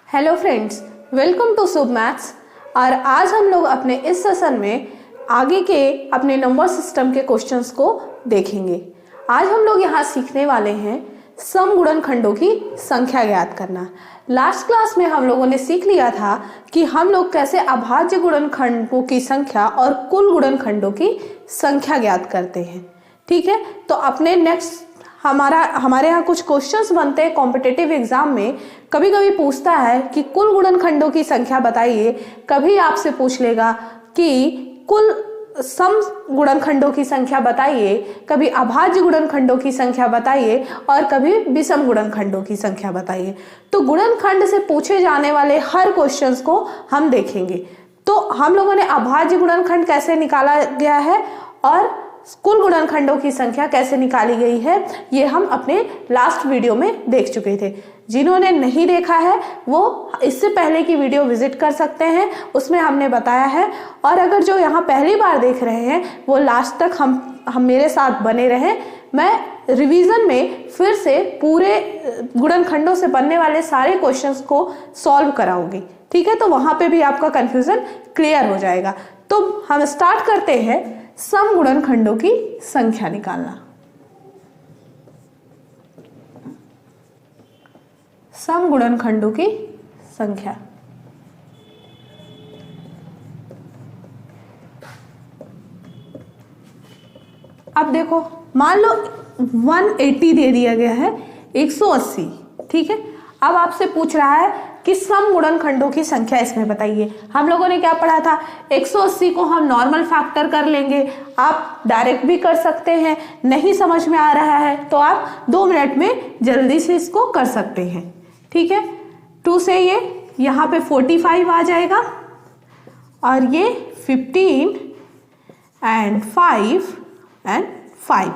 Hello friends, welcome to Shubh maths. और आज हम लोग अपने इस सेशन में आगे के अपने नंबर सिस्टम के क्वेश्चंस को देखेंगे। आज हम लोग यहाँ सीखने वाले हैं सम गुणनखंडों की संख्या ज्ञात करना। लास्ट क्लास में हम लोगों ने सीख लिया था कि हम लोग कैसे अभाज्य गुणनखंडों की संख्या और कुल गुणनखंडों की संख्या ज्ञात करते हैं। ठीक है, तो अपने नेक्स्ट हमारे यहाँ कुछ क्वेश्चंस बनते हैं कॉम्पिटिटिव एग्जाम में। कभी कभी पूछता है कि कुल गुणनखंडों की संख्या बताइए, कभी आपसे पूछ लेगा कि कुल सम गुणनखंडों की संख्या बताइए, कभी अभाज्य गुणनखंडों की संख्या बताइए और कभी विषम गुणनखंडों की संख्या बताइए। तो गुणनखंड से पूछे जाने वाले हर क्वेश्चंस को हम देखेंगे। तो हम लोगों ने अभाज्य गुणनखंड कैसे निकाला गया है और कुल गुणनखंडों की संख्या कैसे निकाली गई है, ये हम अपने लास्ट वीडियो में देख चुके थे। जिन्होंने नहीं देखा है वो इससे पहले की वीडियो विजिट कर सकते हैं, उसमें हमने बताया है। और अगर जो यहाँ पहली बार देख रहे हैं वो लास्ट तक हम मेरे साथ बने रहें। मैं रिवीजन में फिर से पूरे गुणनखंडों से बनने वाले सारे क्वेश्चंस को सॉल्व कराऊंगी। ठीक है, तो वहां पे भी आपका कंफ्यूजन क्लियर हो जाएगा। तो हम स्टार्ट करते हैं सम गुणनखंडों की संख्या निकालना। सम गुणनखंडों की संख्या। अब देखो, मान लो 180 दे दिया गया है, 180। ठीक है, अब आपसे पूछ रहा है कि सम गुणनखंडों की संख्या इसमें बताइए। हम लोगों ने क्या पढ़ा था, 180 को हम नॉर्मल फैक्टर कर लेंगे। आप डायरेक्ट भी कर सकते हैं, नहीं समझ में आ रहा है तो आप 2 मिनट में जल्दी से इसको कर सकते हैं। ठीक है, 2 से ये यहाँ पे 45 आ जाएगा और ये 15 एंड 5 एंड 5।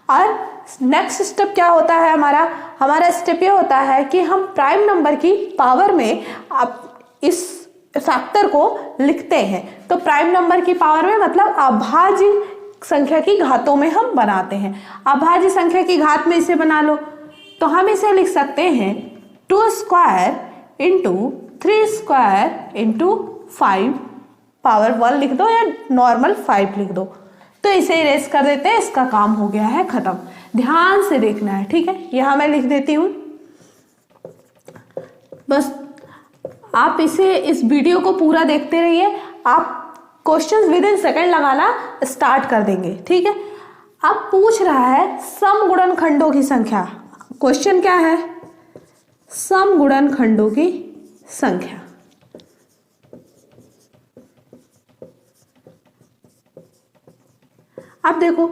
और नेक्स्ट स्टेप क्या होता है, हमारा स्टेप ये होता है कि हम प्राइम नंबर की पावर में आप इस फैक्टर को लिखते हैं। तो प्राइम नंबर की पावर में मतलब अभाज्य संख्या की घातों में हम बनाते हैं। अभाज्य संख्या की घात में इसे बना लो तो हम इसे लिख सकते हैं 2 square into 3 square into 5 power 1 लिख दो या नॉर्मल 5 लिख दो। तो इसे इरेज कर देते हैं, इसका काम हो गया है खत्म। ध्यान से देखना है। ठीक है, यहां मैं लिख देती हूं। बस आप इस वीडियो को पूरा देखते रहिए, आप क्वेश्चंस विद इन सेकंड लगाना स्टार्ट कर देंगे। ठीक है, अब पूछ रहा है सम गुणनखंडों की संख्या। क्वेश्चन क्या है, सम गुणनखंडों की संख्या। अब देखो,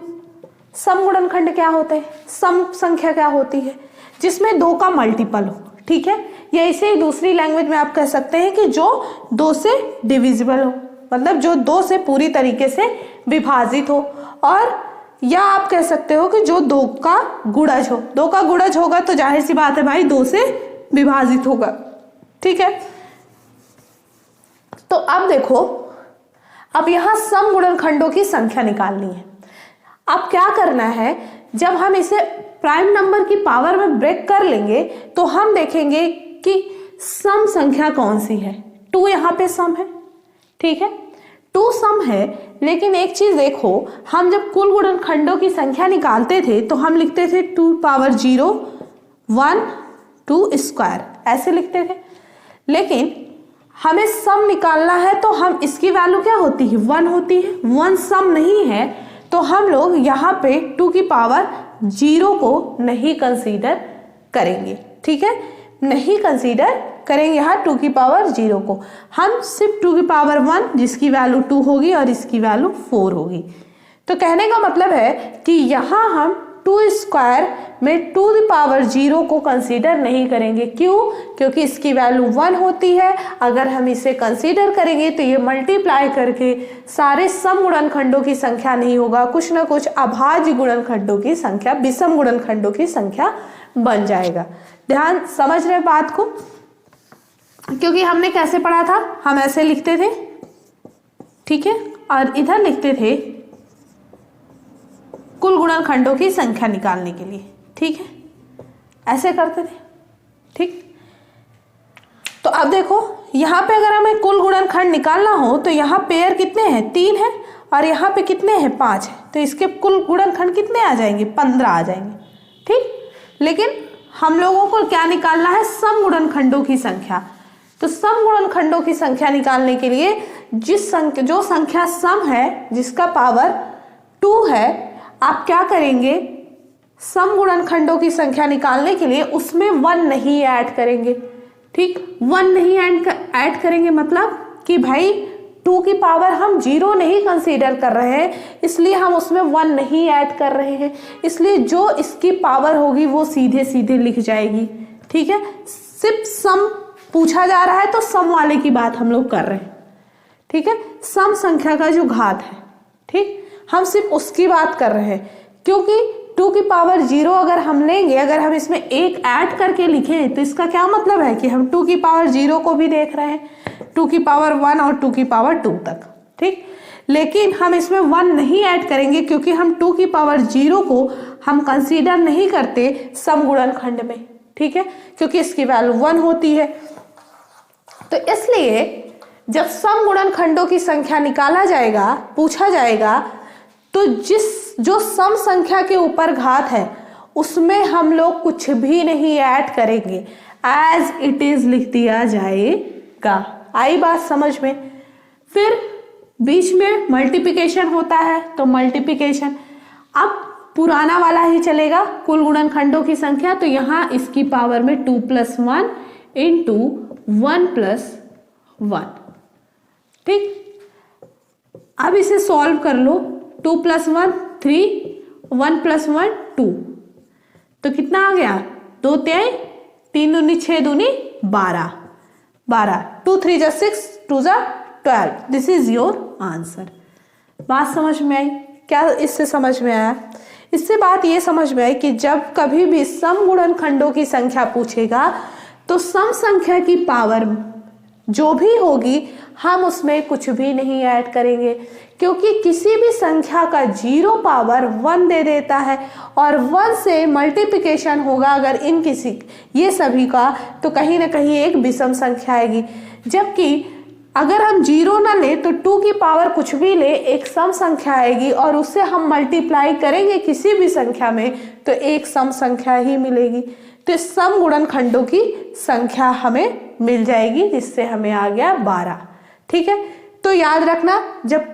सम गुणनखंड क्या होते हैं, सम संख्या क्या होती है, जिसमें 2 का मल्टीपल हो। ठीक है, या इसे दूसरी लैंग्वेज में आप कह सकते हैं कि जो 2 से डिविजिबल हो, मतलब जो 2 से पूरी तरीके से विभाजित हो। और या आप कह सकते हो कि जो 2 का गुणज हो। 2 का गुणज होगा तो जाहिर सी बात है भाई 2 से विभाजित होगा। ठीक है, तो अब देखो, अब यहां सम गुणनखंडों की संख्या निकालनी है। अब क्या करना है, जब हम इसे प्राइम नंबर की पावर में ब्रेक कर लेंगे तो हम देखेंगे कि सम संख्या कौन सी है। 2 यहाँ पे सम है। ठीक है, 2 सम है, लेकिन एक चीज देखो, हम जब कुल गुणनखंडों की संख्या निकालते थे तो हम लिखते थे 2 पावर 0 1 2 स्क्वायर, ऐसे लिखते थे। लेकिन हमें सम निकालना है तो हम इसकी वैल्यू क्या होती है, 1 होती है। 1 सम नहीं है तो हम लोग यहाँ पे 2 की पावर 0 को नहीं कंसीडर करेंगे। ठीक है, नहीं कंसीडर करेंगे यहाँ 2 की पावर 0 को। हम सिर्फ 2 की पावर 1 जिसकी वैल्यू 2 होगी और इसकी वैल्यू 4 होगी। तो कहने का मतलब है कि यहाँ हम 2 स्क्वायर में 2 की पावर 0 को कंसीडर नहीं करेंगे। क्यों? क्योंकि इसकी वैल्यू 1 होती है। अगर हम इसे कंसीडर करेंगे तो ये मल्टीप्लाई करके सारे सम गुणनखंडों की संख्या नहीं होगा, कुछ ना कुछ अभाज्य गुणनखंडों की संख्या, विषम गुणनखंडों की संख्या बन जाएगा। ध्यान समझ रहे बात को, क्योंकि हमने कैसे पढ़ा था, हम ऐसे लिखते थे। ठीक है, और इधर लिखते थे कुल गुणनखंडों की संख्या निकालने के लिए। ठीक है, ऐसे करते थे। ठीक, तो तो अब देखो यहाँ पे अगर हमें कुल गुणनखंड निकालना हो तो यहाँ पेयर कितने हैं, 3 है, और यहाँ पे कितने हैं, 5 है, तो इसके कुल गुणनखंड कितने आ जाएंगे, 15 आ जाएंगे। ठीक, लेकिन हम लोगों को क्या निकालना है, सम गुणनखंडों की संख्या। तो सम गुणनखंडों की संख्या निकालने के लिए जो संख्या सम है, जिसका पावर 2 है, आप क्या करेंगे, सम गुणनखंडों की संख्या निकालने के लिए उसमें 1 नहीं ऐड करेंगे। ठीक, 1 नहीं ऐड करेंगे मतलब कि भाई 2 की पावर हम 0 नहीं कंसीडर कर रहे हैं, इसलिए हम उसमें 1 नहीं ऐड कर रहे हैं, इसलिए जो इसकी पावर होगी वो सीधे सीधे लिख जाएगी। ठीक है, सिर्फ सम पूछा जा रहा है तो सम वाले की बात हम लोग कर रहे हैं। ठीक है, सम संख्या का जो घात है, ठीक, हम सिर्फ उसकी बात कर रहे हैं, क्योंकि 2 की पावर 0 अगर हम लेंगे, अगर हम इसमें 1 ऐड करके लिखें तो इसका क्या मतलब है कि हम 2 की पावर 0 को भी देख रहे हैं, 2 की पावर 1 और 2 की पावर 2 तक। ठीक, लेकिन हम इसमें 1 नहीं ऐड करेंगे क्योंकि हम 2 की पावर 0 को हम कंसीडर नहीं करते सम गुणनखंड में। ठीक है, क्योंकि इसकी वैल्यू 1 होती है। तो इसलिए जब सम गुणनखंडों की संख्या निकाला जाएगा, पूछा जाएगा, तो जो सम संख्या के ऊपर घात है उसमें हम लोग कुछ भी नहीं ऐड करेंगे, एज इट इज लिख दिया जाएगा। आई बात समझ में। फिर बीच में मल्टीप्लिकेशन होता है तो मल्टीप्लिकेशन, अब पुराना वाला ही चलेगा, कुल गुणनखंडों की संख्या, तो यहां इसकी पावर में 2 + 1 इंटू 1 + 1। ठीक, अब इसे सॉल्व कर लो, 2 + 1 3, 1 + 1 2, तो कितना आ गया, 2 3 3 दूनी 6 दूनी 12, 2 3 = 6, 2 = 12। This is your answer. बात समझ में आई क्या? इससे समझ में आया? इससे बात ये समझ में आई कि जब कभी भी सम गुणनखंडों की संख्या पूछेगा तो सम संख्या की पावर जो भी होगी हम उसमें कुछ भी नहीं ऐड करेंगे, क्योंकि किसी भी संख्या का 0 पावर 1 दे देता है और 1 से मल्टीप्लिकेशन होगा अगर इन किसी ये सभी का, तो कहीं ना कहीं एक विषम संख्या आएगी। जबकि अगर हम 0 ना ले तो 2 की पावर कुछ भी ले, एक सम संख्या आएगी और उससे हम मल्टीप्लाई करेंगे किसी भी संख्या में तो एक सम संख्या ही मिलेगी। तो सम गुणनखंडों की संख्या हमें मिल जाएगी, जिससे हमें आ गया 12। ठीक है, तो याद रखना जब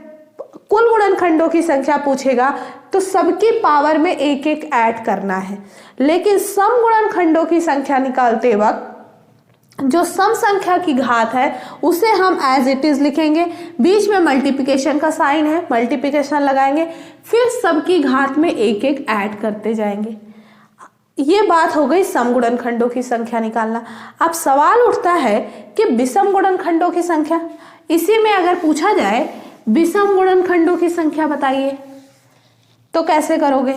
कुल गुणनखंडों की संख्या पूछेगा तो सबकी पावर में एक एक ऐड करना है, लेकिन सम गुणनखंडों की संख्या निकालते वक्त जो सम संख्या की घात है उसे हम एज इट इज लिखेंगे, बीच में मल्टीप्लिकेशन का साइन है, मल्टीप्लिकेशन लगाएंगे, फिर सबकी घात में एक एक ऐड करते जाएंगे। ये बात हो गई सम गुणनखंडों की संख्या निकालना। अब सवाल उठता है कि विषम गुणनखंडों की संख्या, इसी में अगर पूछा जाए विषम गुणनखंडों की संख्या बताइए तो कैसे करोगे?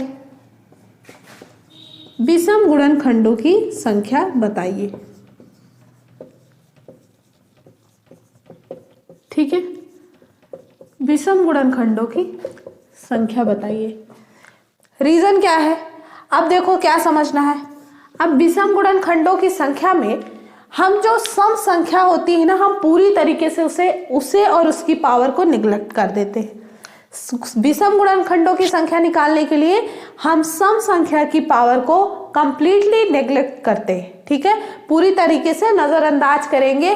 विषम गुणनखंडों की संख्या बताइए। ठीक है, विषम गुणनखंडों की संख्या बताइए। रीजन क्या है? अब देखो क्या समझना है। अब विषम गुणनखंडों की संख्या में हम जो सम संख्या होती है ना, हम पूरी तरीके से उसे और उसकी पावर को निग्लेक्ट कर देते हैं। विषम गुणनखंडों की संख्या निकालने के लिए हम सम संख्या की पावर को कंप्लीटली नेग्लेक्ट करते हैं। ठीक है, पूरी तरीके से नजरअंदाज करेंगे,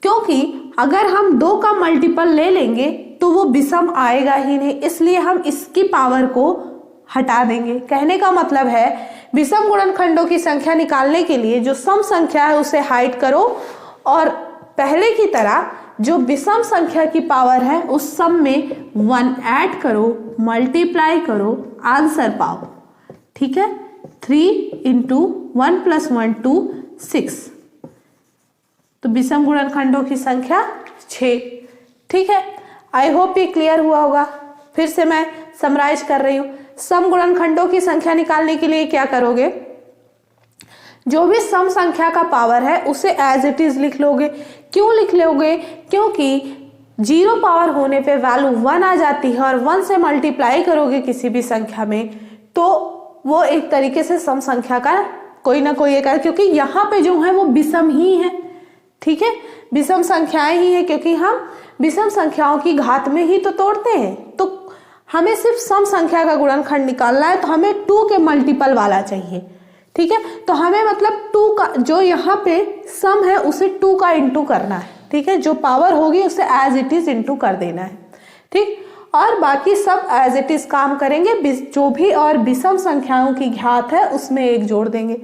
क्योंकि अगर हम 2 का मल्टीपल ले लेंगे तो वो विषम आएगा ही नहीं, इसलिए हम इसकी पावर को हटा देंगे। कहने का मतलब है विषम गुणनखंडों की संख्या निकालने के लिए जो सम संख्या है उसे हाइड करो और पहले की तरह जो विषम संख्या की पावर है उस सम में 1 ऐड करो, मल्टीप्लाई करो, आंसर पाओ। ठीक है, 3 × 1 + 1 2 6, तो विषम गुणनखंडों की संख्या 6। ठीक है, आई होप ये क्लियर हुआ होगा। फिर से मैं समराइज कर रही हूं। सम गुणनखंडों की संख्या निकालने के लिए क्या करोगे? जो भी सम संख्या का पावर है उसे एज इट इज लिख लोगे। क्यों लिख लोगे? क्योंकि 0 पावर होने पे वैल्यू 1 आ जाती है और 1 से मल्टीप्लाई करोगे किसी भी संख्या में तो वो एक तरीके से सम संख्या का कोई ना कोई एक, क्योंकि यहाँ पे जो है वो विषम ही है। ठीक है, विषम संख्याएं ही है क्योंकि हम विषम संख्याओं की घात में ही तो तोड़ते हैं। तो हमें सिर्फ सम संख्या का गुणनखंड निकालना है, तो हमें 2 के मल्टीपल वाला चाहिए। ठीक है, तो हमें मतलब 2 का जो यहाँ पे सम है उसे 2 का इंटू करना है। ठीक है, जो पावर होगी उसे एज इट इज इंटू कर देना है। ठीक, और बाकी सब एज इट इज काम करेंगे। जो भी और विषम संख्याओं की घात है उसमें 1 जोड़ देंगे।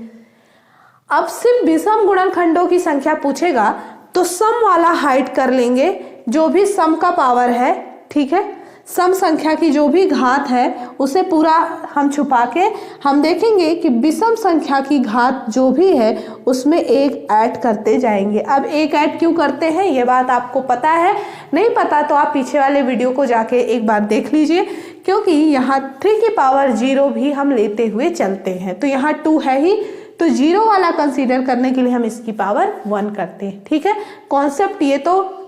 अब सिर्फ विषम गुणनखंडों की संख्या पूछेगा तो सम वाला हाइड कर लेंगे, जो भी सम का पावर है। ठीक है, सम संख्या की जो भी घात है उसे पूरा हम छुपा के हम देखेंगे कि विषम संख्या की घात जो भी है उसमें 1 ऐड करते जाएंगे। अब 1 ऐड क्यों करते हैं ये बात आपको पता है, नहीं पता तो आप पीछे वाले वीडियो को जाके एक बार देख लीजिए, क्योंकि यहाँ 3 की पावर 0 भी हम लेते हुए चलते हैं। तो यहाँ 2 है ही, तो 0 वाला कंसीडर करने के लिए हम इसकी पावर 1 करते हैं। ठीक है, कॉन्सेप्ट ये तो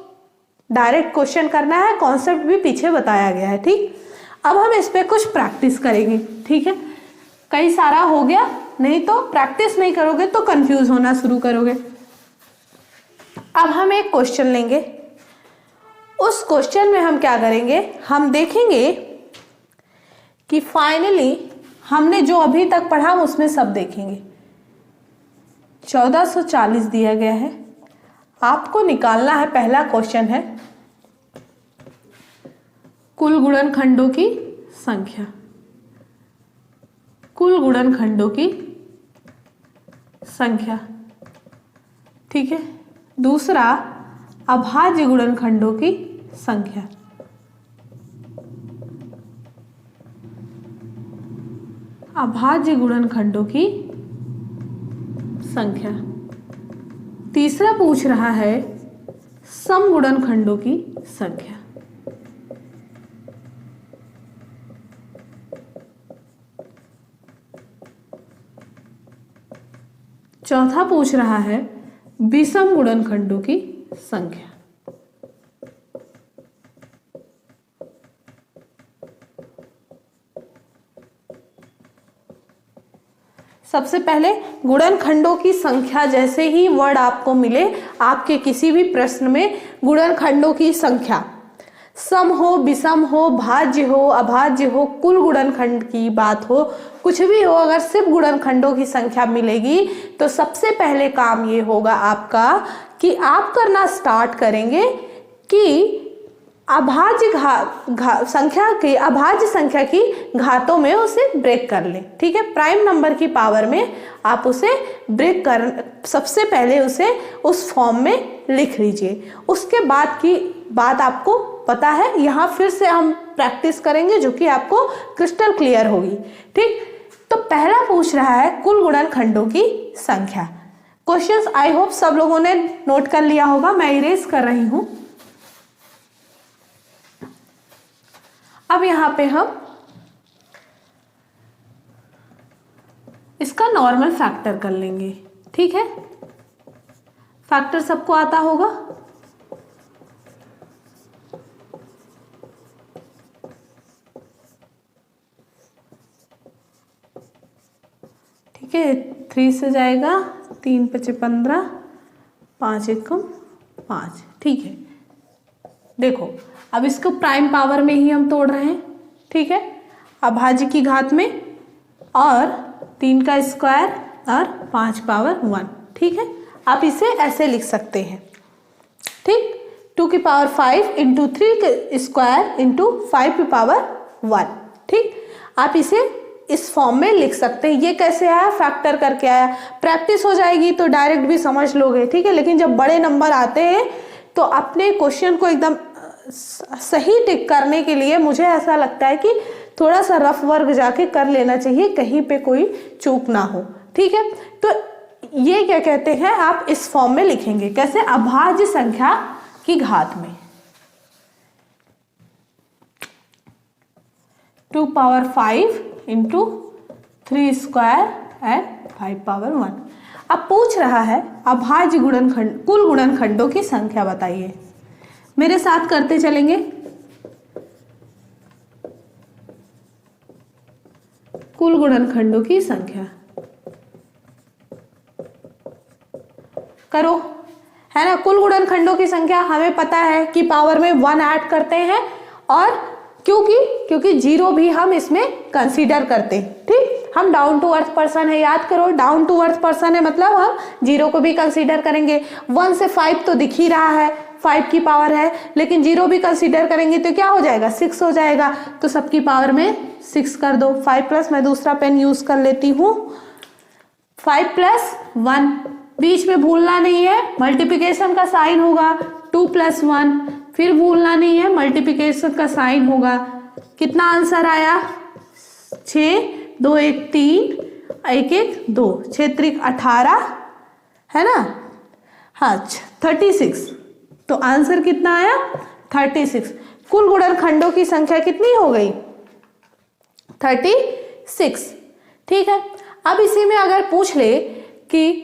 डायरेक्ट क्वेश्चन करना है, कॉन्सेप्ट भी पीछे बताया गया है। ठीक, अब हम इस पे कुछ प्रैक्टिस करेंगे। ठीक है, कई सारा हो गया, नहीं तो प्रैक्टिस नहीं करोगे तो कंफ्यूज होना शुरू करोगे। अब हम एक क्वेश्चन लेंगे, उस क्वेश्चन में हम क्या करेंगे, हम देखेंगे कि फाइनली हमने जो अभी तक पढ़ा उसमें सब देखेंगे। 1440 दिया गया है, आपको निकालना है, पहला क्वेश्चन है कुल गुणनखंडों की संख्या, कुल गुणनखंडों की संख्या। ठीक है, दूसरा अभाज्य गुणनखंडों की संख्या, अभाज्य गुणनखंडों की संख्या। तीसरा पूछ रहा है सम गुणनखंडों की संख्या। चौथा पूछ रहा है विषम गुणनखंडों की संख्या। सबसे पहले गुणनखंडों की संख्या, जैसे ही वर्ड आपको मिले आपके किसी भी प्रश्न में गुणनखंडों की संख्या, सम हो, विषम हो, भाज्य हो, अभाज्य हो, कुल गुणनखंड की बात हो, कुछ भी हो, अगर सिर्फ गुणनखंडों की संख्या मिलेगी तो सबसे पहले काम ये होगा आपका कि आप करना स्टार्ट करेंगे कि अभाज्य अभाज्य संख्या की घातों में उसे ब्रेक कर लें। ठीक है, प्राइम नंबर की पावर में आप उसे ब्रेक कर, सबसे पहले उसे उस फॉर्म में लिख लीजिए। उसके बाद की बात आपको पता है, यहाँ फिर से हम प्रैक्टिस करेंगे जो कि आपको क्रिस्टल क्लियर होगी। ठीक, तो पहला पूछ रहा है कुल गुणनखंडों की संख्या। क्वेश्चंस आई होप सब लोगों ने नोट कर लिया होगा, मैं इरेज कर रही हूं। अब यहां पे हम इसका नॉर्मल फैक्टर कर लेंगे। ठीक है, फैक्टर सबको आता होगा। ठीक है, 3 से जाएगा, 3 × 5 = 15, 5 × 1 = 5। ठीक है, देखो अब इसको प्राइम पावर में ही हम तोड़ रहे हैं। ठीक है, अभाज्य की घात में, और 3 का स्क्वायर और 5 पावर 1। ठीक है, आप इसे ऐसे लिख सकते हैं। ठीक, 2 की पावर 5 × 3 के स्क्वायर × 5 की पावर 1। ठीक, आप इसे इस फॉर्म में लिख सकते हैं। ये कैसे आया, फैक्टर करके आया। प्रैक्टिस हो जाएगी तो डायरेक्ट भी समझ लोगे। ठीक है, लेकिन जब बड़े नंबर आते हैं तो अपने क्वेश्चन को एकदम सही टिक करने के लिए मुझे ऐसा लगता है कि थोड़ा सा रफ वर्क जाके कर लेना चाहिए, कहीं पे कोई चूक ना हो। ठीक है, तो ये क्या कहते हैं, आप इस फॉर्म में लिखेंगे। कैसे, अभाज्य संख्या की घात में 2 पावर 5 × 3 स्क्वायर एंड 5 पावर 1। अब पूछ रहा है अभाज्य गुणनखंड, कुल गुणनखंडों की संख्या बताइए। मेरे साथ करते चलेंगे। कुल गुणनखंडों की संख्या करो, है ना। कुल गुणनखंडों की संख्या हमें पता है कि पावर में 1 ऐड करते हैं, और क्योंकि 0 भी हम इसमें कंसीडर करते हैं। ठीक, हम डाउन टू अर्थ पर्सन है, याद करो, डाउन टू अर्थ पर्सन है मतलब हम 0 को भी कंसीडर करेंगे। 1 से 5 तो दिख ही रहा है, 5 की पावर है, लेकिन 0 भी कंसीडर करेंगे तो क्या हो जाएगा, 6 हो जाएगा। तो सबकी पावर में 6 कर दो। 5 प्लस, मैं दूसरा पेन यूज कर लेती हूँ, 5 प्लस 1, बीच में भूलना नहीं है मल्टीप्लिकेशन का साइन होगा, 2 प्लस 1, फिर भूलना नहीं है मल्टीप्लिकेशन का साइन होगा। कितना आंसर आया, 6, 2 1 3, 1 1 2, 6 3 18, है ना। हाँ 36, तो आंसर कितना आया 36। कुल गुणनखंडों की संख्या कितनी हो गई, 36। ठीक है, अब इसी में अगर पूछ ले कि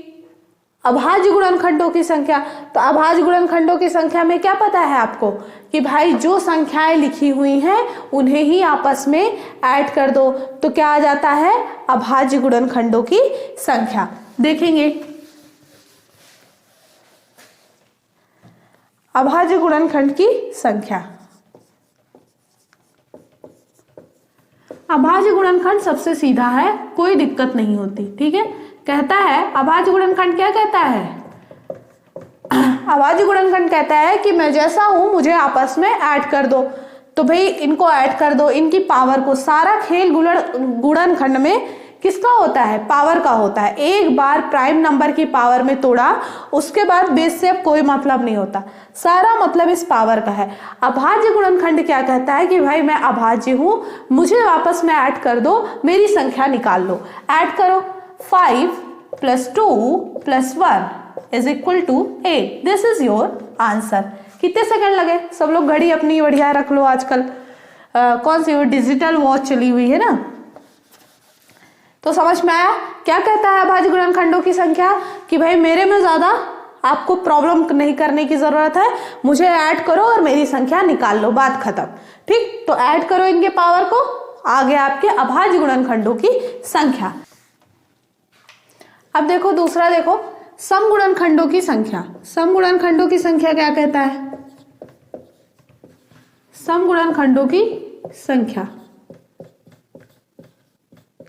अभाज्य गुणनखंडों की संख्या, तो अभाज्य गुणनखंडों की संख्या में क्या पता है आपको कि भाई जो संख्याएं लिखी हुई हैं उन्हें ही आपस में ऐड कर दो, तो क्या आ जाता है अभाज्य गुणनखंडों की संख्या। देखेंगे अभाज्य गुणनखंड की संख्या। अभाज्य गुणनखंड सबसे सीधा है, कोई दिक्कत नहीं होती। ठीक है, कहता है अभाज्य गुणनखंड क्या कहता है, अभाज्य गुणनखंड कहता है कि मैं जैसा हूं मुझे आपस में ऐड कर दो। तो भाई इनको ऐड कर दो, इनकी पावर को। सारा खेल गुणनखंड में किसका होता है, पावर का होता है। एक बार प्राइम नंबर की पावर में तोड़ा, उसके बाद बेस से अब कोई मतलब नहीं होता, सारा मतलब इस पावर का है। अभाज्य गुणनखंड क्या कहता है कि भाई मैं अभाज्य हूं, मुझे आपस में ऐड कर दो, मेरी संख्या निकाल लो। ऐड करो, 5 plus 2 plus 1 is equal to 8। This is your answer. कितने सेकंड लगे, सब लोग घड़ी अपनी बढ़िया रख लो। आजकल कौन सी वो डिजिटल वॉच चली हुई है ना। तो समझ में आया क्या कहता है अभाज्य गुणनखंडों की संख्या, कि भाई मेरे में ज्यादा आपको प्रॉब्लम नहीं करने की जरूरत है, मुझे ऐड करो और मेरी संख्या निकाल लो, बात खत्म। ठीक, तो ऐड करो इनके पावर को, आ गया आपके अभाज्य गुणनखंडों की संख्या। अब देखो दूसरा, देखो सम गुणनखंडों की संख्या। सम गुणनखंडों की संख्या क्या कहता है, सम गुणनखंडों की संख्या।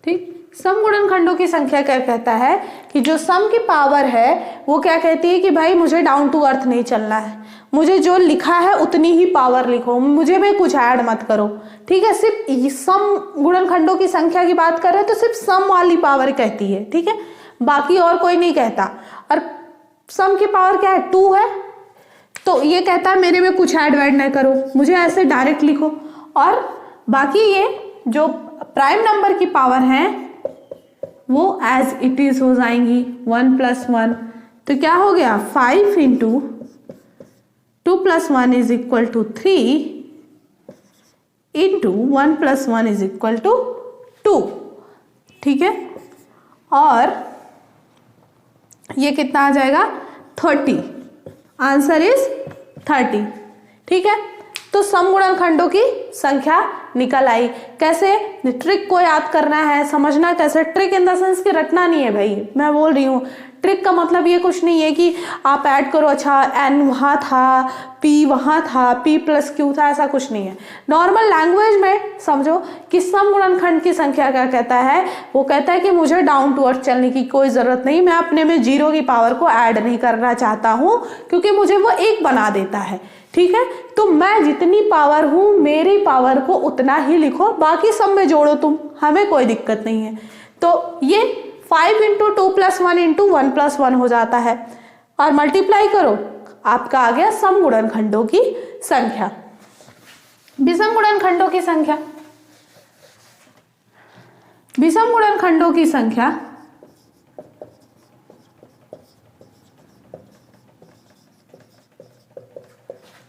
ठीक, सम गुणनखंडों की संख्या क्या कहता है कि जो सम की पावर है वो क्या कहती है कि भाई मुझे डाउन टू अर्थ नहीं चलना है, मुझे जो लिखा है उतनी ही पावर लिखो, मुझे में कुछ ऐड मत करो। ठीक है, सिर्फ सम गुणनखंडों की संख्या की बात कर रहे हैं तो सिर्फ सम वाली पावर कहती है। ठीक है, बाकी और कोई नहीं कहता। और सम की पावर क्या है, 2 है, तो ये कहता है मेरे में कुछ ऐड वैड नहीं करो, मुझे ऐसे डायरेक्ट लिखो। और बाकी ये जो प्राइम नंबर की पावर है वो एज इट इज हो जाएंगी, 1 प्लस 1, तो क्या हो गया 5 into 2 plus 1 is equal to 3 into 1 plus 1 is equal to 2। ठीक है, और ये कितना आ जाएगा 30, आंसर इज 30। ठीक है, तो सम गुणनखंडों की संख्या निकल आई। कैसे, ट्रिक को याद करना है, समझना कैसे। ट्रिक इन द सेंस कि रटना नहीं है भाई, मैं बोल रही हूँ ट्रिक का मतलब ये कुछ नहीं है कि आप ऐड करो, अच्छा एन वहाँ था, पी वहाँ था, पी प्लस क्यू था, ऐसा कुछ नहीं है। नॉर्मल लैंग्वेज में समझो कि सम गुणनखंड की संख्या क्या कहता है, वो कहता है कि मुझे डाउन टू अर्थ चलने की कोई जरूरत नहीं, मैं अपने में 0 की पावर को ऐड नहीं करना चाहता हूँ क्योंकि मुझे वो 1 बना देता है। ठीक है, तो मैं जितनी पावर हूं मेरी पावर को उतना ही लिखो, बाकी सब में जोड़ो तुम, हमें कोई दिक्कत नहीं है। तो ये 5 इंटू 2 प्लस 1 इंटू 1 प्लस 1 हो जाता है, और मल्टीप्लाई करो, आपका आ गया सम गुणनखंडों की संख्या। विषम गुणनखंडों की संख्या। विषम गुणनखंडों की संख्या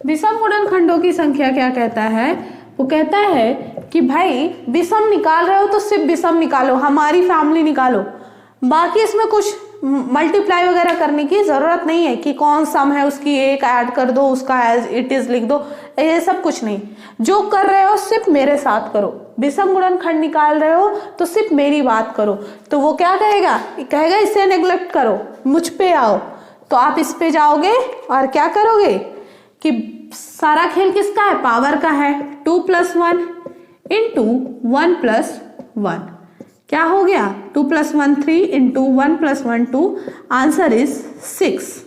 विषम गुणनखंडों की संख्या क्या कहता है, वो कहता है कि भाई विषम निकाल रहे हो तो सिर्फ विषम निकालो, हमारी फैमिली निकालो, बाकी इसमें कुछ मल्टीप्लाई वगैरह करने की जरूरत नहीं है कि कौन सम है उसकी 1 ऐड कर दो, उसका एज इट इज लिख दो, ये सब कुछ नहीं। जो कर रहे हो सिर्फ मेरे साथ करो, विषम गुणनखंड निकाल रहे हो तो सिर्फ मेरी बात करो। तो वो क्या कहेगा, कहेगा इसे नेग्लेक्ट करो, मुझ पे आओ। तो आप इस पे जाओगे और क्या करोगे कि सारा खेल किसका है, पावर का है। 2 + 1 इंटू 1 + 1 क्या हो गया, 2 + 1 3 इंटू 1 + 1 2, आंसर इज 6।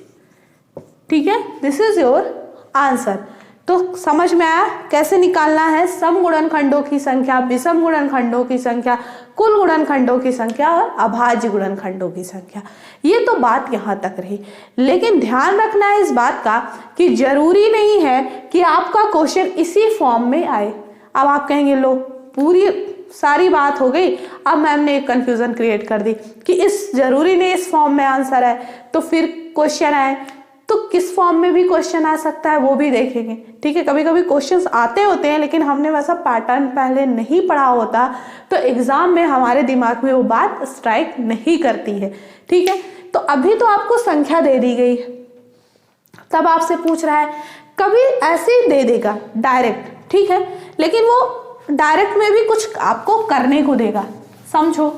ठीक है, दिस इज योर आंसर। तो समझ में आया कैसे निकालना है सम गुणनखंडों की संख्या, विषम गुणनखंडों की संख्या, कुल गुणनखंडों की संख्या और अभाज्य गुणनखंडों की संख्या। ये तो बात यहां तक रही, लेकिन ध्यान रखना है इस बात का कि जरूरी नहीं है कि आपका क्वेश्चन इसी फॉर्म में आए। अब आप कहेंगे लो पूरी सारी बात हो गई, अब मैम ने एक कंफ्यूजन क्रिएट कर दी कि इस जरूरी नहीं इस फॉर्म में आंसर है, तो फिर क्वेश्चन आए तो किस फॉर्म में भी क्वेश्चन आ सकता है वो भी देखेंगे। ठीक है, कभी कभी क्वेश्चंस आते होते हैं लेकिन हमने वैसा पैटर्न पहले नहीं पढ़ा होता, तो एग्जाम में हमारे दिमाग में वो बात स्ट्राइक नहीं करती है। ठीक है, तो अभी तो आपको संख्या दे दी गई, तब आपसे पूछ रहा है, कभी ऐसे ही दे देगा डायरेक्ट, ठीक है, लेकिन वो डायरेक्ट में भी कुछ आपको करने को देगा। समझो,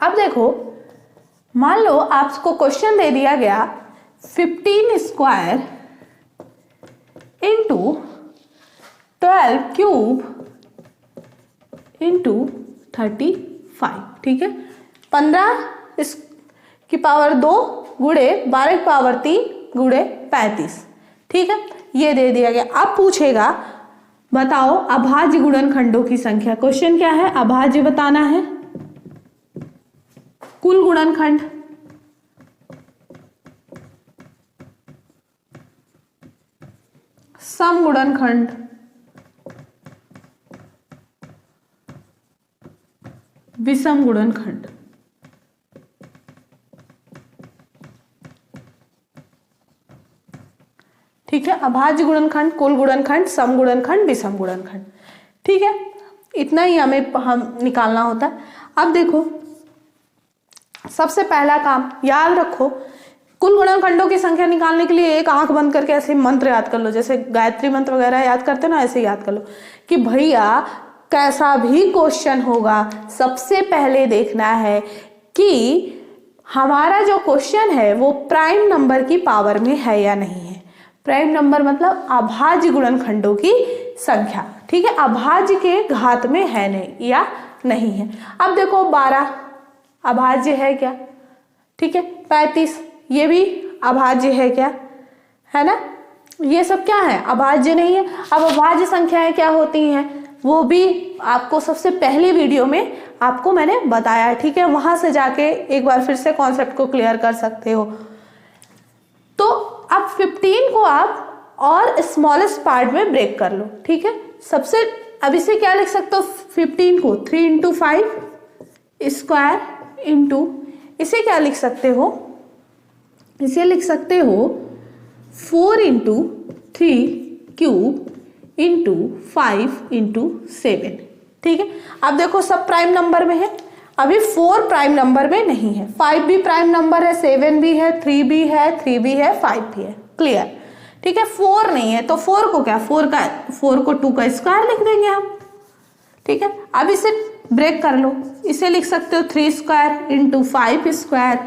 अब देखो, मान लो आपको क्वेश्चन दे दिया गया 15 स्क्वायर इंटू 12 क्यूब इंटू 35। ठीक है, 15 की पावर 2 गुणे 12 की पावर 3 गुणे 35। ठीक है, ये दे दिया गया। अब पूछेगा बताओ अभाज्य गुणनखंडों की संख्या। क्वेश्चन क्या है, अभाज्य बताना है, कुल गुणनखंड, सम गुणनखंड, विषम गुणनखंड। ठीक है, अभाज्य गुणनखंड, कुल गुणनखंड, सम गुणनखंड, विषम गुणनखंड। ठीक है, इतना ही हम निकालना होता है। अब देखो, सबसे पहला काम याद रखो, कुल गुणनखंडों की संख्या निकालने के लिए एक आंख बंद करके ऐसे मंत्र याद कर लो, जैसे गायत्री मंत्र वगैरह याद करते ना, ऐसे याद कर लो कि भैया कैसा भी क्वेश्चन होगा, सबसे पहले देखना है कि हमारा जो क्वेश्चन है वो प्राइम नंबर की पावर में है या नहीं है। प्राइम नंबर मतलब अभाज्य गुणनखंडों की संख्या। ठीक है, अभाज्य के घात में है नहीं या नहीं है। अब देखो 12 अभाज्य है क्या, ठीक है, 35 ये भी अभाज्य है क्या, है ना, ये सब क्या है, अभाज्य नहीं है। अब अभाज्य संख्याएं क्या होती हैं वो भी आपको सबसे पहले वीडियो में आपको मैंने बताया। ठीक है, वहां से जाके एक बार फिर से कॉन्सेप्ट को क्लियर कर सकते हो। तो अब 15 को आप और स्मॉलेस्ट पार्ट में ब्रेक कर लो। ठीक है, सबसे अब इसे क्या लिख सकते हो, 15 को 3 × 5 स्क्वायर इंटू, इसे क्या लिख सकते हो, इसे लिख सकते हो 4 × 3 क्यूब इंटू 5 × 7। ठीक है, अब देखो सब प्राइम नंबर में है, अभी 4 प्राइम नंबर में नहीं है, 5 भी प्राइम नंबर है, 7 भी है, 3 भी है, 3 भी है, 5 भी है। क्लियर। ठीक है, 4 नहीं है तो 4 को क्या, 4 को 2 का स्क्वायर लिख देंगे हम। ठीक है, अब इसे ब्रेक कर लो, इसे लिख सकते हो 3 स्क्वायर इंटू 5 स्क्वायर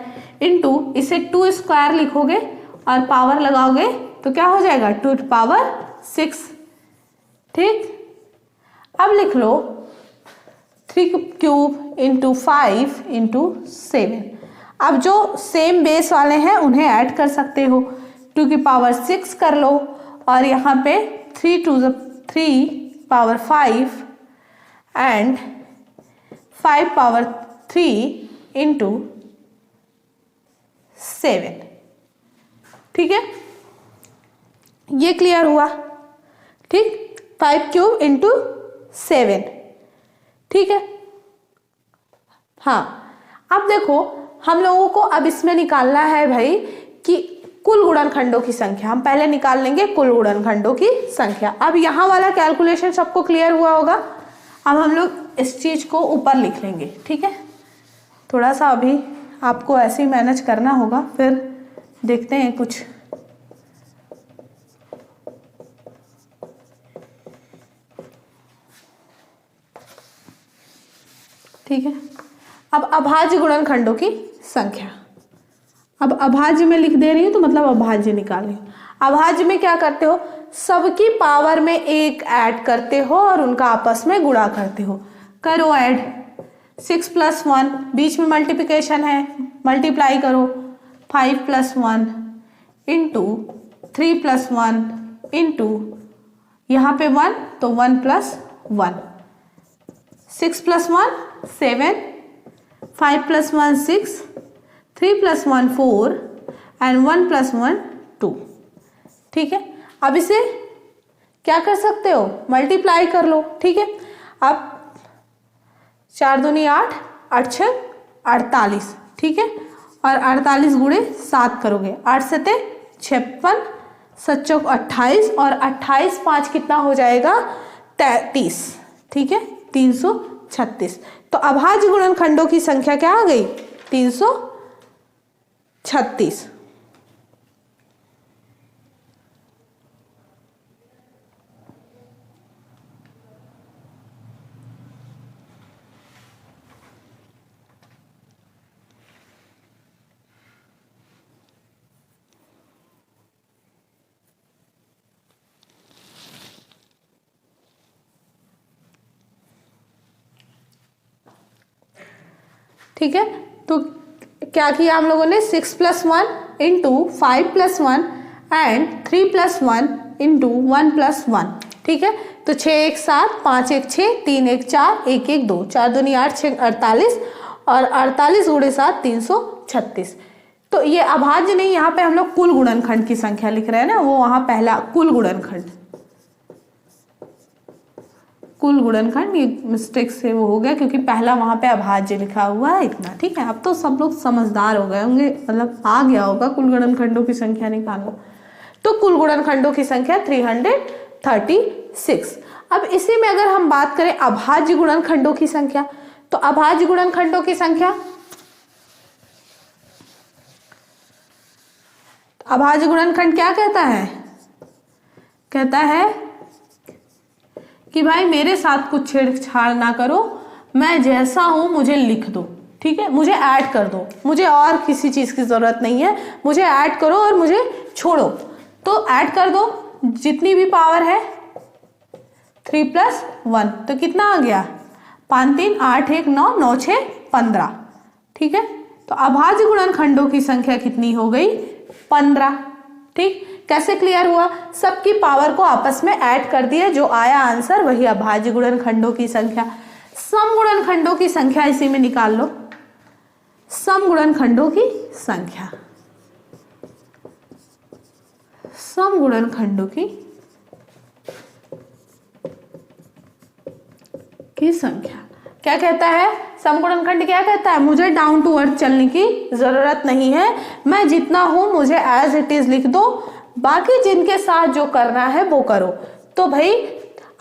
इंटू, इसे 2 स्क्वायर लिखोगे और पावर लगाओगे तो क्या हो जाएगा 2 की पावर 6। ठीक, अब लिख लो 3 क्यूब इंटू 5 × 7। अब जो सेम बेस वाले हैं उन्हें ऐड कर सकते हो, 2 की पावर 6 कर लो और यहाँ पे 3 × 3 पावर 5 एंड 5 पावर 3 × 7। ठीक है, ये क्लियर हुआ। ठीक, 5 क्यूब इंटू 7। ठीक है, हाँ, अब देखो हम लोगों को अब इसमें निकालना है भाई कि कुल गुणनखंडों की संख्या। हम पहले निकाल लेंगे कुल गुणनखंडों की संख्या। अब यहाँ वाला कैलकुलेशन सबको क्लियर हुआ होगा। अब हम लोग इस चीज को ऊपर लिख लेंगे। ठीक है, थोड़ा सा अभी आपको ऐसे ही मैनेज करना होगा, फिर देखते हैं कुछ। ठीक है। अब अभाज्य गुणनखंडों की संख्या, अब अभाज्य में लिख दे रही हूँ तो मतलब अभाज्य निकाल रही हूँ। अभाज्य में क्या करते हो, सबकी पावर में एक ऐड करते हो और उनका आपस में गुणा करते हो। करो ऐड, 6 + 1 बीच में मल्टीप्लिकेशन है, मल्टीप्लाई करो। 5 + 1 इंटू 3 + 1 इंटू यहाँ पे 1 तो 1 + 1, 6 + 1 7, 5 + 1 6, 3 + 1 4 एंड 1 + 1 2। ठीक है, अब इसे क्या कर सकते हो, मल्टीप्लाई कर लो। ठीक है, अब 4 दूनी 8, 8 छः 48। ठीक है, और 48 गुणे 7 करोगे, 8 सते 56, 7 चौक 28 और 28 5 कितना हो जाएगा 33। ठीक है, 336। तो अभाज्य गुणनखंडों की संख्या क्या आ गई, 336। ठीक है, तो क्या किया हम लोगों ने, 6 + 1 इंटू 5 + 1 एंड 3 + 1 इंटू 1 + 1। ठीक है, तो 6 1 7, 5 1 6, 3 1 4, 1 1 2, 4 दूनी 8 6 48 और 48 गुणे 7 336। तो ये अभाज्य नहीं, यहाँ पे हम लोग कुल गुणनखंड की संख्या लिख रहे हैं ना, वो वहां पहला कुल गुणनखंड, कुल गुणनखंड, ये मिस्टेक से वो हो गया क्योंकि पहला वहां पे अभाज्य लिखा हुआ है इतना। ठीक है, अब तो सब लोग समझदार हो गए होंगे, मतलब आ गया होगा कुल गुणनखंडों की संख्या निकालना। तो कुल गुणनखंडों की संख्या 336। अब इसी में अगर हम बात करें अभाज्य गुणनखंडों की संख्या, तो अभाज्य गुणनखंडों की संख्या, अभाज्य गुणनखंड क्या कहता है, कहता है कि भाई मेरे साथ कुछ छेड़छाड़ ना करो, मैं जैसा हूं मुझे लिख दो। ठीक है, मुझे ऐड कर दो, मुझे और किसी चीज की जरूरत नहीं है, मुझे ऐड करो और मुझे छोड़ो। तो ऐड कर दो, जितनी भी पावर है 3 + 1 तो कितना आ गया, 5 3 8 1 9, 9 6 15। ठीक है, तो अभाज्य गुणनखंडों की संख्या कितनी हो गई, 15। ठीक, कैसे क्लियर हुआ, सबकी पावर को आपस में ऐड कर दिया, जो आया आंसर वही अभाज्य गुणनखंडों की संख्या। सम गुणनखंडों की संख्या इसी में निकाल लो, सम गुणनखंडों की संख्या, सम गुणनखंडों की संख्या क्या कहता है, सम गुणनखंड क्या कहता है, मुझे डाउन टू अर्थ चलने की जरूरत नहीं है, मैं जितना हूं मुझे एज इट इज लिख दो, बाकी जिनके साथ जो करना है वो करो। तो भाई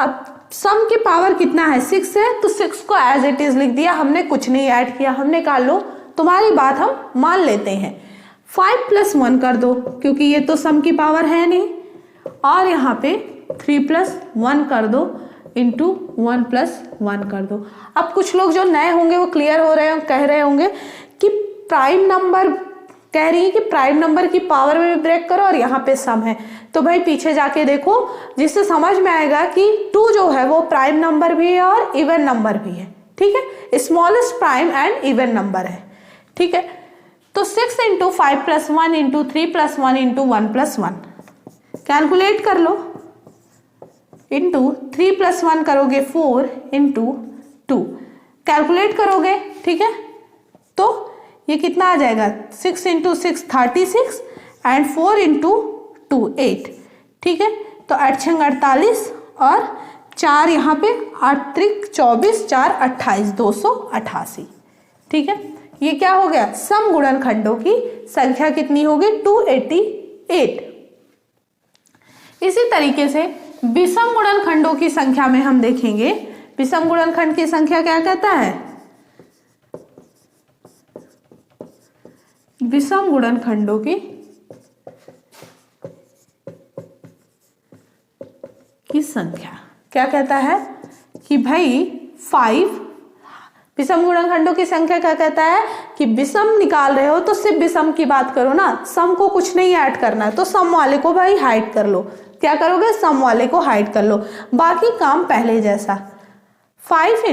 अब सम की पावर कितना है, 6 है, तो 6 को एज इट इज लिख दिया, हमने कुछ नहीं ऐड किया, हमने कहा लो तुम्हारी बात हम मान लेते हैं। 5 + 1 कर दो क्योंकि ये तो सम की पावर है नहीं, और यहाँ पे 3 + 1 कर दो इंटू 1 + 1 कर दो। अब कुछ लोग जो नए होंगे वो क्लियर हो रहे हैं, कह रहे होंगे कि प्राइम नंबर, कह रही है कि प्राइम नंबर की पावर में भी ब्रेक करो और यहाँ पे सम है। तो भाई पीछे जाके देखो, जिससे समझ में आएगा कि 2 जो है वो प्राइम नंबर भी है और इवन नंबर भी है। ठीक है, smallest prime and even number है। ठीक है, तो 6 इंटू 5 + 1 इंटू 3 + 1 इंटू 1 + 1 कैलकुलेट कर लो, इंटू 3 + 1 करोगे 4 इंटू 2 कैलकुलेट करोगे। ठीक है, तो ये कितना आ जाएगा, 6 इंटू 6 36 एंड 4 इंटू 2 8। ठीक है, तो 8 6 48 और 4 यहाँ पे 8 3 24 4 28 288। ठीक है, ये क्या हो गया, सम गुणनखंडों की संख्या कितनी होगी, 288। इसी तरीके से विषम गुणनखंडों की संख्या में हम देखेंगे, विषम गुणनखंड की संख्या क्या कहता है, विषम गुणनखंडों की संख्या क्या कहता है कि भाई 5 विषम गुणनखंडों की संख्या क्या कहता है कि विषम निकाल रहे हो तो सिर्फ विषम की बात करो ना, सम को कुछ नहीं ऐड करना है, तो सम वाले को भाई हाइड कर लो। क्या करोगे, सम वाले को हाइड कर लो, बाकी काम पहले जैसा। 5 +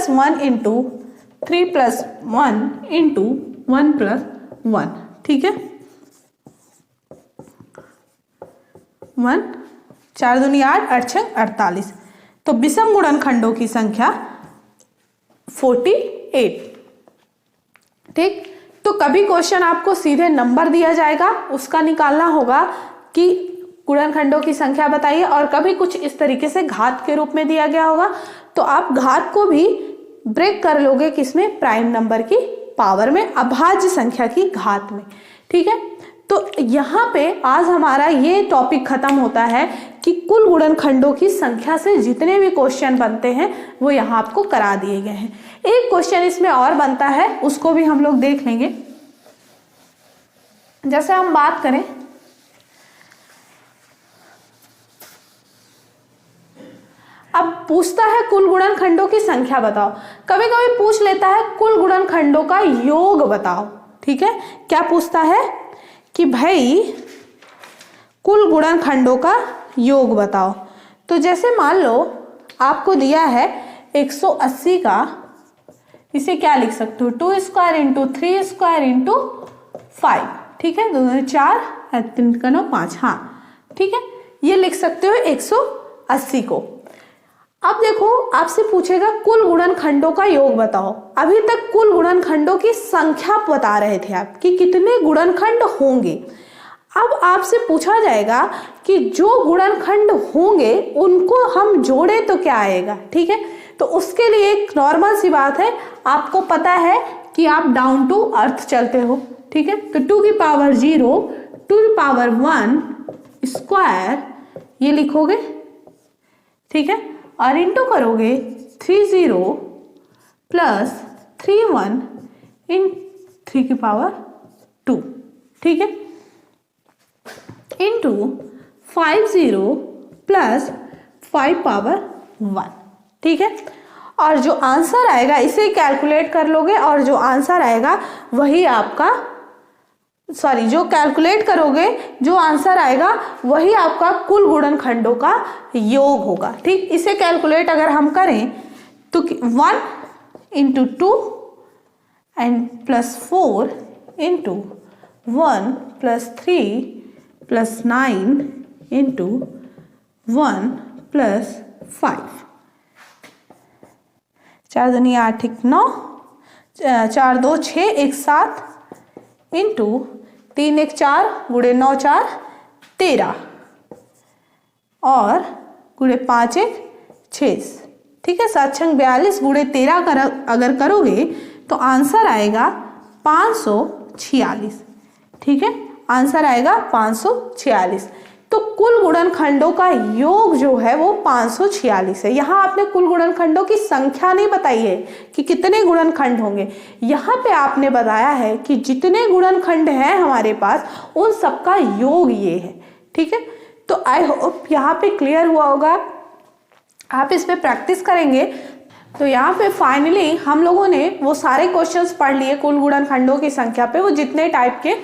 1 इंटू 3 + 1 इंटू 1 + 1, ठीक है। 1 4 दूनी 8, 8 6 48। तो विषम गुणनखंडों की संख्या 48। ठीक, तो कभी क्वेश्चन आपको सीधे नंबर दिया जाएगा, उसका निकालना होगा कि गुणनखंडों की संख्या बताइए, और कभी कुछ इस तरीके से घात के रूप में दिया गया होगा, तो आप घात को भी ब्रेक कर लोगे किसमें, प्राइम नंबर की पावर में, अभाज्य संख्या की घात में। ठीक है, तो यहाँ पे आज हमारा ये टॉपिक खत्म होता है कि कुल गुणनखंडों की संख्या से जितने भी क्वेश्चन बनते हैं वो यहाँ आपको करा दिए गए हैं। एक क्वेश्चन इसमें और बनता है, उसको भी हम लोग देख लेंगे। जैसे हम बात करें, अब पूछता है कुल गुणनखंडों की संख्या बताओ। कभी कभी पूछ लेता है कुल गुणनखंडों का योग बताओ। ठीक है, क्या पूछता है कि भाई कुल गुणनखंडों का योग बताओ। तो जैसे मान लो आपको दिया है 180 का, इसे क्या लिख सकते हो, 2 स्क्वायर इंटू 3 स्क्वायर इंटू 5। ठीक है, 2 4 3 का 9 5, हाँ ठीक है, ये लिख सकते हो 180 को। अब देखो आपसे पूछेगा कुल गुणनखंडों का योग बताओ। अभी तक कुल गुणनखंडों की संख्या बता रहे थे आप कि कितने गुणनखंड होंगे। अब आपसे पूछा जाएगा कि जो गुणनखंड होंगे उनको हम जोड़े तो क्या आएगा। ठीक है, तो उसके लिए एक नॉर्मल सी बात है, आपको पता है कि आप डाउन टू अर्थ चलते हो। ठीक है, तो 2 की पावर 0 2 की पावर 1 स्क्वायर ये लिखोगे। ठीक है, और इंटू करोगे 30 प्लस 31 इन 3 की पावर 2। ठीक है, इंटू 50 प्लस 5 पावर 1। ठीक है, और जो आंसर आएगा इसे कैलकुलेट कर लोगे, और जो आंसर आएगा वही आपका, सॉरी जो कैलकुलेट करोगे जो आंसर आएगा वही आपका कुल गुणनखंडों का योग होगा। ठीक, इसे कैलकुलेट अगर हम करें तो 1 into 2 and plus 4 into 1 plus 3 plus 9 into 1 plus 5, 4 दूनी 8 1 9, 4 2 6 1 7 इंटू 3 1 4 गुणे 9 4 13 और गुणे 5 1 6। ठीक है, 7 6 42 गुणे 13 अगर करोगे तो आंसर आएगा 546। ठीक है, आंसर आएगा 546। तो कुल गुणनखंडों का योग जो है वो 546 है। यहाँ आपने कुल गुणनखंडों की संख्या नहीं बताई है कि कितने गुणनखंड होंगे, यहाँ पे आपने बताया है कि जितने गुणनखंड हैं हमारे पास उन सबका योग ये है। ठीक है, तो आई होप यहाँ पे क्लियर हुआ होगा। आप इस पे प्रैक्टिस करेंगे तो यहाँ पे फाइनली हम लोगों ने वो सारे क्वेश्चंस पढ़ लिए कुल गुणनखंडों की संख्या पे, वो जितने टाइप के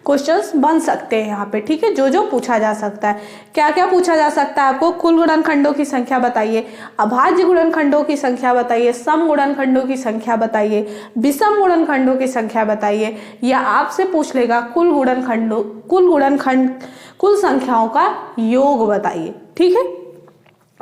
क्वेश्चंस बन सकते हैं यहाँ पे। ठीक है, जो जो पूछा जा सकता है, क्या क्या पूछा जा सकता है आपको, कुल गुणनखंडों की संख्या बताइए, अभाज्य गुणनखंडों की संख्या बताइए, सम गुणनखंडों की संख्या बताइए, विषम गुणनखंडों की संख्या बताइए, या आपसे पूछ लेगा कुल संख्याओं का योग बताइए। ठीक है,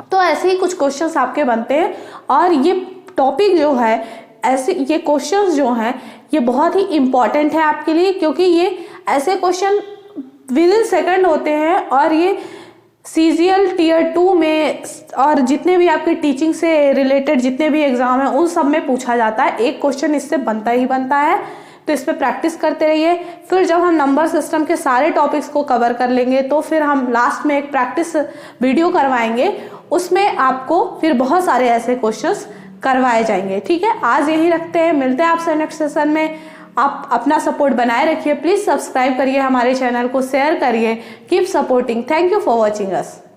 तो ऐसे ही कुछ क्वेश्चंस आपके बनते हैं, और ये टॉपिक जो है, ऐसे ये क्वेश्चंस जो हैं ये बहुत ही इंपॉर्टेंट है आपके लिए, क्योंकि ये ऐसे क्वेश्चन विद इन सेकंड होते हैं, और ये CGL Tier 2 में और जितने भी आपके टीचिंग से रिलेटेड जितने भी एग्जाम हैं उन सब में पूछा जाता है। एक क्वेश्चन इससे बनता ही बनता है, तो इस पर प्रैक्टिस करते रहिए। फिर जब हम नंबर सिस्टम के सारे टॉपिक्स को कवर कर लेंगे तो फिर हम लास्ट में एक प्रैक्टिस वीडियो करवाएंगे, उसमें आपको फिर बहुत सारे ऐसे क्वेश्चंस करवाए जाएंगे। ठीक है, आज यही रखते हैं, मिलते हैं आपसे नेक्स्ट सेशन में। आप अपना सपोर्ट बनाए रखिए, प्लीज सब्सक्राइब करिए हमारे चैनल को, शेयर करिए, keep supporting. Thank you for watching us.